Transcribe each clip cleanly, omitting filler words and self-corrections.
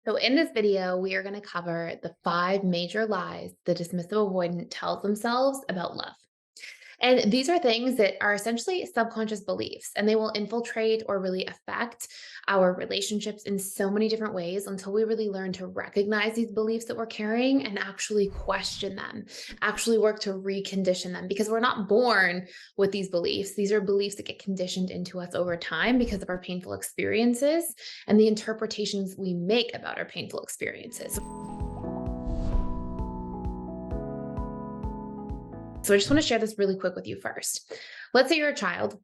So in this video, we are going to cover the 5 major lies the dismissive avoidant tells themselves about love. And these are things that are essentially subconscious beliefs, and they will infiltrate or really affect our relationships in so many different ways until we really learn to recognize these beliefs that we're carrying and actually question them, actually work to recondition them because we're not born with these beliefs. These are beliefs that get conditioned into us over time because of our painful experiences and the interpretations we make about our painful experiences. So I just want to share this really quick with you first. Let's say you're a child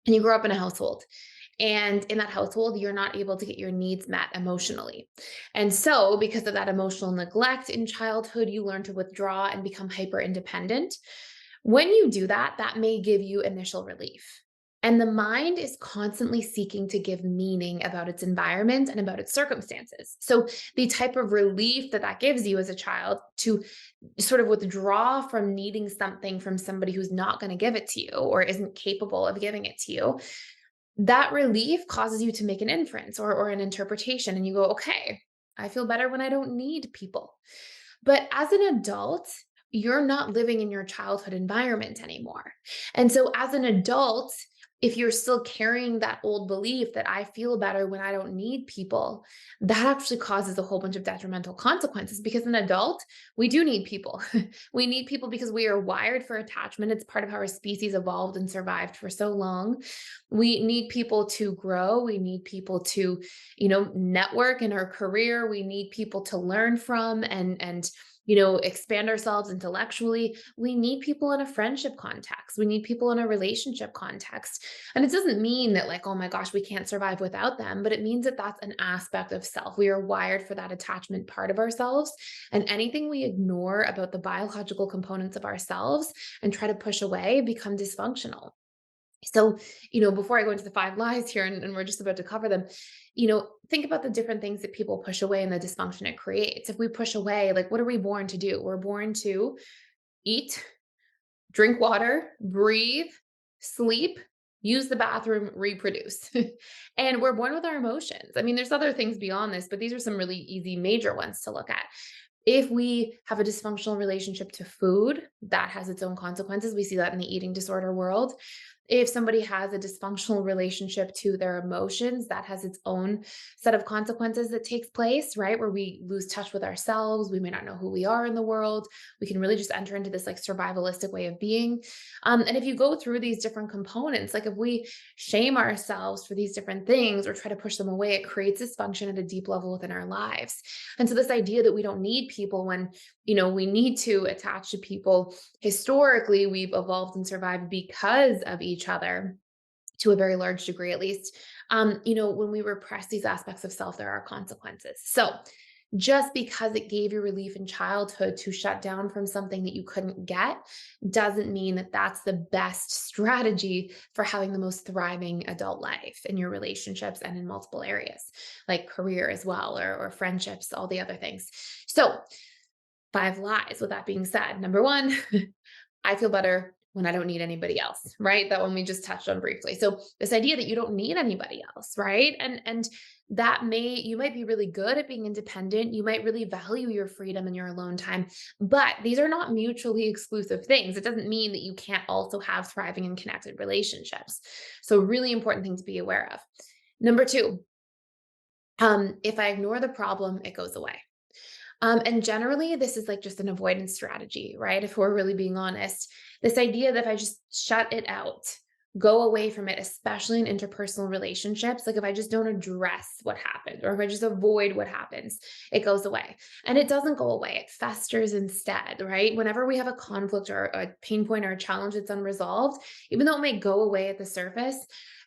and you grow up in a household. And in that household, you're not able to get your needs met emotionally. And so, because of that emotional neglect in childhood, you learn to withdraw and become hyper independent. When you do that, that may give you initial relief. And the mind is constantly seeking to give meaning about its environment and about its circumstances. So, the type of relief that that gives you as a child to sort of withdraw from needing something from somebody who's not going to give it to you or isn't capable of giving it to you, that relief causes you to make an inference or an interpretation. And you go, okay, I feel better when I don't need people. But as an adult, you're not living in your childhood environment anymore. And so, as an adult, if you're still carrying that old belief that I feel better when I don't need people, that actually causes a whole bunch of detrimental consequences because an adult, we do need people. We need people because we are wired for attachment. It's part of how our species evolved and survived for so long. We need people to grow. We need people to, network in our career. We need people to learn from and expand ourselves intellectually. We need people in a friendship context. We need people in a relationship context. And it doesn't mean that, like, oh my gosh, we can't survive without them, but it means that that's an aspect of self. We are wired for that attachment part of ourselves. And anything we ignore about the biological components of ourselves and try to push away become dysfunctional. So, before I go into the 5 lies here, and we're just about to cover them, think about the different things that people push away and the dysfunction it creates. If we push away, like, what are we born to do? We're born to eat, drink water, breathe, sleep, use the bathroom, reproduce. And we're born with our emotions. I mean, there's other things beyond this, but these are some really easy major ones to look at. If we have a dysfunctional relationship to food, that has its own consequences. We see that in the eating disorder world. If somebody has a dysfunctional relationship to their emotions, that has its own set of consequences that takes place, right? Where we lose touch with ourselves. We may not know who we are in the world. We can really just enter into this like survivalistic way of being. And if you go through these different components, like if we shame ourselves for these different things or try to push them away, it creates dysfunction at a deep level within our lives. And so this idea that we don't need people when, we need to attach to people, historically, we've evolved and survived because of each other to a very large degree, at least. When we repress these aspects of self, there are consequences. So just because it gave you relief in childhood to shut down from something that you couldn't get doesn't mean that that's the best strategy for having the most thriving adult life in your relationships and in multiple areas, like career as well, or friendships, all the other things. So 5 lies. With that being said, number one, I feel better when I don't need anybody else, right? That one we just touched on briefly. So this idea that you don't need anybody else, right? And that you might be really good at being independent. You might really value your freedom and your alone time, but these are not mutually exclusive things. It doesn't mean that you can't also have thriving and connected relationships. So really important thing to be aware of. Number two, if I ignore the problem, it goes away. And generally, this is like just an avoidance strategy, right? If we're really being honest, this idea that if I just shut it out, go away from it, especially in interpersonal relationships, like if I just don't address what happened or if I just avoid what happens, it goes away. And it doesn't go away, it festers instead, right? Whenever we have a conflict or a pain point or a challenge that's unresolved, even though it may go away at the surface,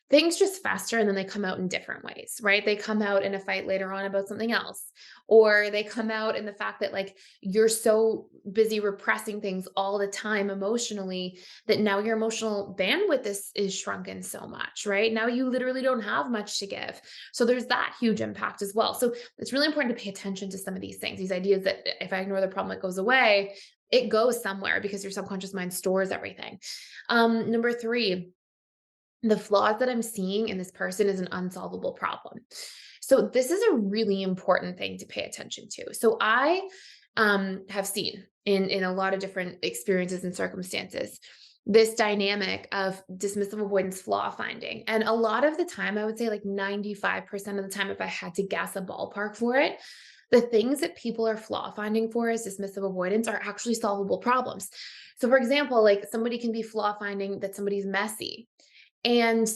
things just fester and then they come out in different ways, right? They come out in a fight later on about something else, or they come out in the fact that like you're so busy repressing things all the time emotionally that now your emotional bandwidth is shrunken so much, right? Now you literally don't have much to give. So there's that huge impact as well. So it's really important to pay attention to some of these things, these ideas that if I ignore the problem, it goes away. It goes somewhere because your subconscious mind stores everything. Number three, the flaws that I'm seeing in this person is an unsolvable problem. So this is a really important thing to pay attention to. So I have seen in a lot of different experiences and circumstances this dynamic of dismissive avoidance flaw finding. And a lot of the time, I would say like 95% of the time, if I had to guess a ballpark for it, the things that people are flaw finding for as dismissive avoidance are actually solvable problems. So, for example, like somebody can be flaw finding that somebody's messy. And,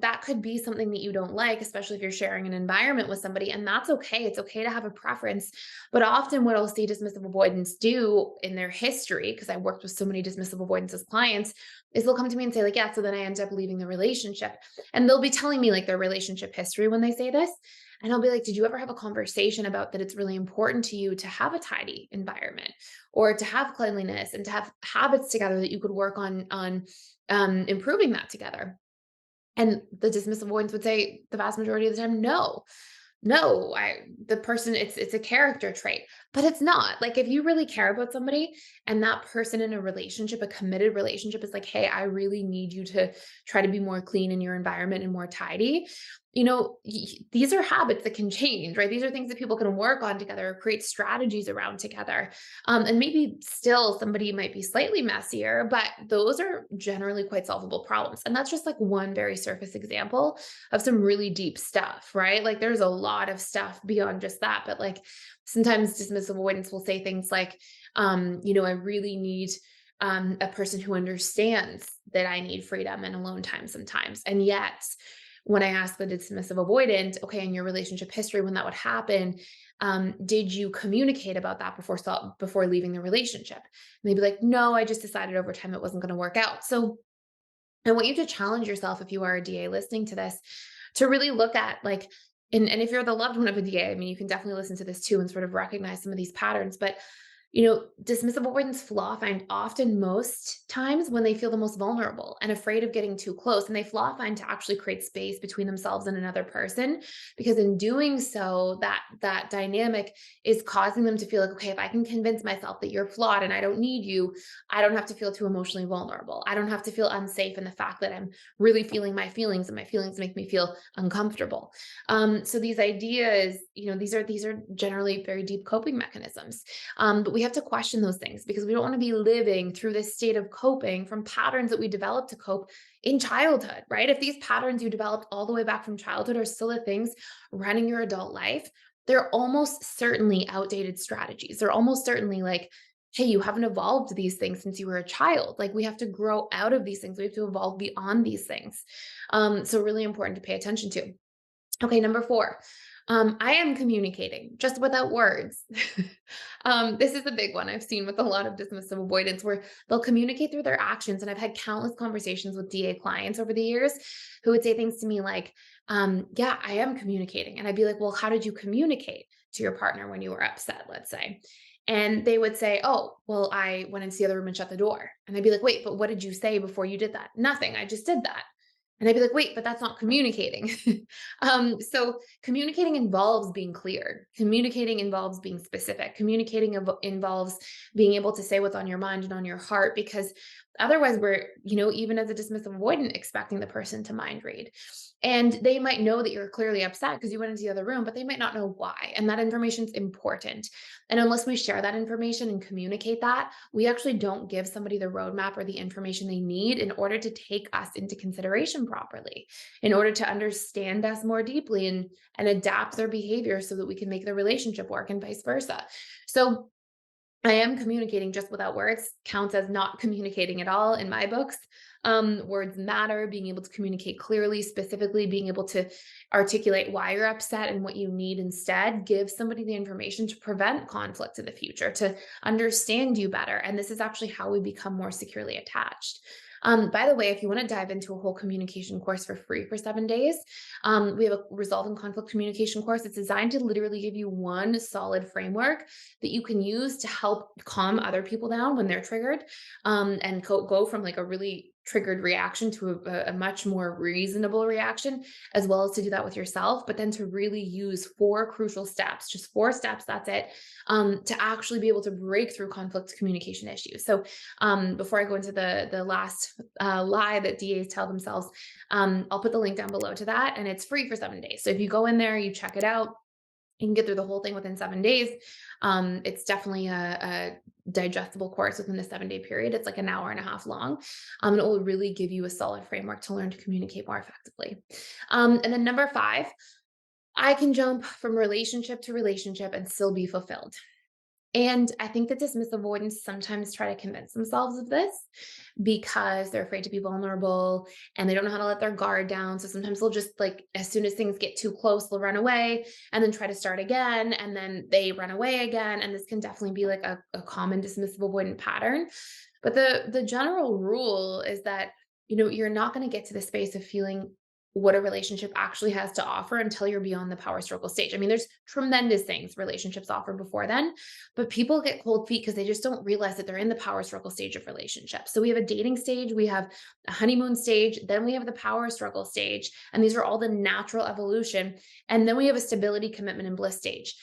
that could be something that you don't like, especially if you're sharing an environment with somebody. And that's okay. It's okay to have a preference. But often, what I'll see dismissive avoidants do in their history, because I worked with so many dismissive avoidance as clients, is they'll come to me and say, like, yeah, so then I end up leaving the relationship. And they'll be telling me like their relationship history when they say this. And I'll be like, did you ever have a conversation about that? It's really important to you to have a tidy environment or to have cleanliness and to have habits together that you could work on improving that together. And the dismissive avoidance would say the vast majority of the time, no. No, the person, it's a character trait, but it's not. Like if you really care about somebody and that person in a relationship, a committed relationship is like, hey, I really need you to try to be more clean in your environment and more tidy. These are habits that can change, right? These are things that people can work on together, or create strategies around together. And maybe still somebody might be slightly messier, but those are generally quite solvable problems. And that's just like one very surface example of some really deep stuff, right? Like there's a lot of stuff beyond just that, but like sometimes dismissive avoidance will say things like, I really need a person who understands that I need freedom and alone time sometimes. And yet, when I ask the dismissive avoidant, okay, in your relationship history, when that would happen, did you communicate about that before leaving the relationship? And they'd be like, no, I just decided over time it wasn't going to work out. So I want you to challenge yourself if you are a DA listening to this to really look at like, and if you're the loved one of a DA, I mean, you can definitely listen to this too and sort of recognize some of these patterns. But dismissive avoidance flaw find often most times when they feel the most vulnerable and afraid of getting too close. And they flaw find to actually create space between themselves and another person, because in doing so, that dynamic is causing them to feel like, okay, if I can convince myself that you're flawed and I don't need you, I don't have to feel too emotionally vulnerable. I don't have to feel unsafe in the fact that I'm really feeling my feelings and my feelings make me feel uncomfortable. So these ideas, these are generally very deep coping mechanisms. But we have to question those things because we don't want to be living through this state of coping from patterns that we developed to cope in childhood, right? If these patterns you developed all the way back from childhood are still the things running your adult life, they're almost certainly outdated strategies. They're almost certainly like, hey, you haven't evolved these things since you were a child. Like we have to grow out of these things. We have to evolve beyond these things. So really important to pay attention to. Okay, number 4. I am communicating just without words. This is a big one I've seen with a lot of dismissive avoidance where they'll communicate through their actions. And I've had countless conversations with DA clients over the years who would say things to me like, yeah, I am communicating. And I'd be like, well, how did you communicate to your partner when you were upset, let's say? And they would say, oh, well, I went into the other room and shut the door. And I'd be like, wait, but what did you say before you did that? Nothing. I just did that. And I'd be like, wait, but that's not communicating. So communicating involves being clear. Communicating involves being specific. Communicating involves being able to say what's on your mind and on your heart, because otherwise we're, even as a dismissive avoidant, expecting the person to mind read. And they might know that you're clearly upset because you went into the other room, but they might not know why. And that information is important. And unless we share that information and communicate that, we actually don't give somebody the roadmap or the information they need in order to take us into consideration properly, in order to understand us more deeply and adapt their behavior so that we can make the relationship work and vice versa. So I am communicating just without words counts as not communicating at all in my books. Words matter, being able to communicate clearly, specifically being able to articulate why you're upset and what you need instead, give somebody the information to prevent conflict in the future, to understand you better. And this is actually how we become more securely attached. By the way, if you want to dive into a whole communication course for free for 7 days, we have a resolving conflict communication course. It's designed to literally give you one solid framework that you can use to help calm other people down when they're triggered, and go from like a really triggered reaction to a much more reasonable reaction, as well as to do that with yourself, but then to really use 4 crucial steps, just 4 steps, that's it, to actually be able to break through conflict communication issues. So before I go into the last lie that DAs tell themselves, I'll put the link down below to that, and it's free for 7 days. So if you go in there, you check it out, you can get through the whole thing within 7 days. It's definitely a digestible course within the 7 day period. It's like an hour and a half long. And it will really give you a solid framework to learn to communicate more effectively. And then number 5, I can jump from relationship to relationship and still be fulfilled. And I think that dismissive avoidants sometimes try to convince themselves of this because they're afraid to be vulnerable and they don't know how to let their guard down. So sometimes they'll just like, as soon as things get too close, they'll run away and then try to start again. And then they run away again. And this can definitely be like a common dismissive avoidant pattern. But the general rule is that, you're not going to get to the space of feeling what a relationship actually has to offer until you're beyond the power struggle stage. I mean, there's tremendous things relationships offer before then, but people get cold feet because they just don't realize that they're in the power struggle stage of relationships. So we have a dating stage, we have a honeymoon stage, then we have the power struggle stage, and these are all the natural evolution. And then we have a stability, commitment, and bliss stage.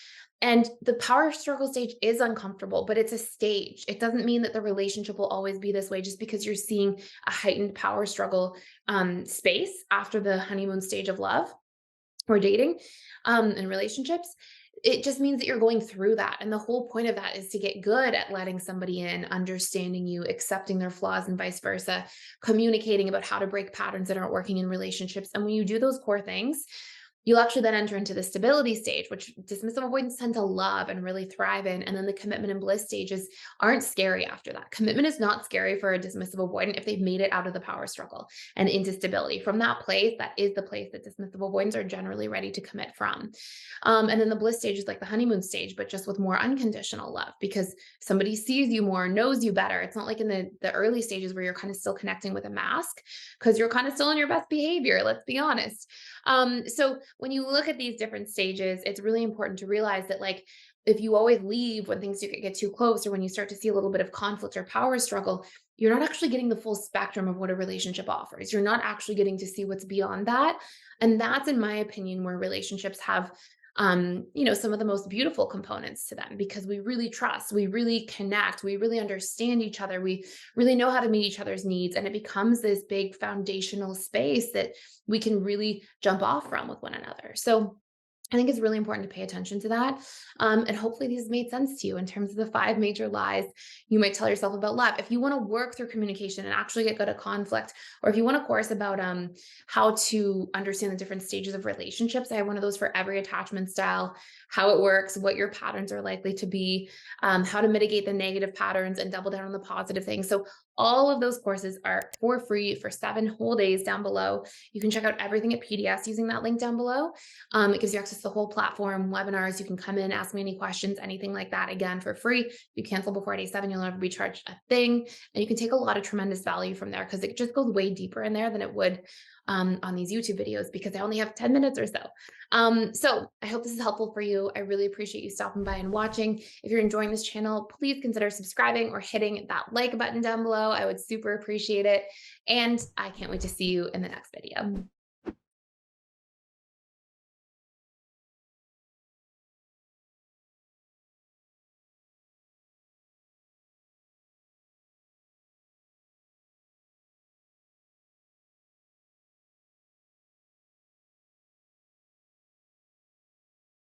And the power struggle stage is uncomfortable, but it's a stage. It doesn't mean that the relationship will always be this way just because you're seeing a heightened power struggle space after the honeymoon stage of love or dating and relationships. It just means that you're going through that. And the whole point of that is to get good at letting somebody in, understanding you, accepting their flaws, and vice versa, communicating about how to break patterns that aren't working in relationships. And when you do those core things, you'll actually then enter into the stability stage, which dismissive avoidants tend to love and really thrive in. And then the commitment and bliss stages aren't scary after that. Commitment is not scary for a dismissive avoidant if they've made it out of the power struggle and into stability. From that place, that is the place that dismissive avoidants are generally ready to commit from. And then the bliss stage is like the honeymoon stage, but just with more unconditional love because somebody sees you more, knows you better. It's not like in the early stages where you're kind of still connecting with a mask because you're kind of still in your best behavior, let's be honest. So when you look at these different stages, it's really important to realize that like if you always leave when things get too close or when you start to see a little bit of conflict or power struggle, you're not actually getting the full spectrum of what a relationship offers. You're not actually getting to see what's beyond that. And that's, in my opinion, where relationships have some of the most beautiful components to them because we really trust, we really connect, we really understand each other, we really know how to meet each other's needs. And it becomes this big foundational space that we can really jump off from with one another. So I think it's really important to pay attention to that. And hopefully these made sense to you in terms of the 5 major lies you might tell yourself about love. If you want to work through communication and actually get good at conflict, or if you want a course about how to understand the different stages of relationships, I have one of those for every attachment style, how it works, what your patterns are likely to be, how to mitigate the negative patterns and double down on the positive things. So all of those courses are for free for 7 whole days down below. You can check out everything at PDS using that link down below. It gives you access to the whole platform, webinars. You can come in, ask me any questions, anything like that, again, for free. If you cancel before day 7, you'll never be charged a thing. And you can take a lot of tremendous value from there because it just goes way deeper in there than it would on these YouTube videos because I only have 10 minutes or so. So I hope this is helpful for you. I really appreciate you stopping by and watching. If you're enjoying this channel, please consider subscribing or hitting that like button down below. I would super appreciate it. And I can't wait to see you in the next video.